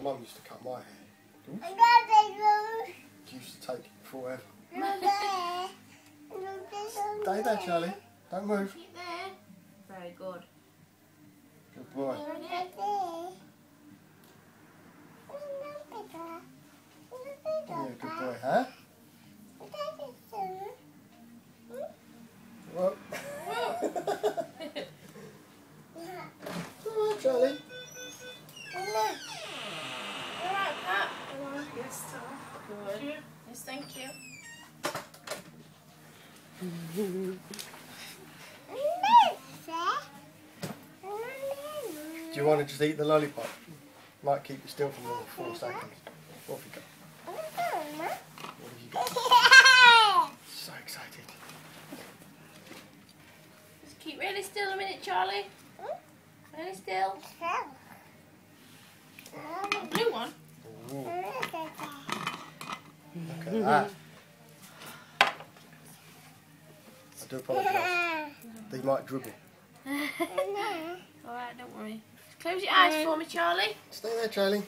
mum used to cut my hair. It used to take forever. Stay there, Charlie. Don't move. Keep there. Very good. Good boy. Very good. Yeah, good boy, huh? Well. Alright, Charlie. Alright, Pat. Yes, Tom. Good. Yes, thank you. Do you want to just eat the lollipop? Might keep you still for more than 4 seconds. Off you go. What have you got? So excited. Just keep really still a minute, Charlie. Really still. Blue one. Ooh. Look at that. I do apologise. They might dribble. Alright, don't worry. Close your eyes for me, Charlie. Stay there, Charlie.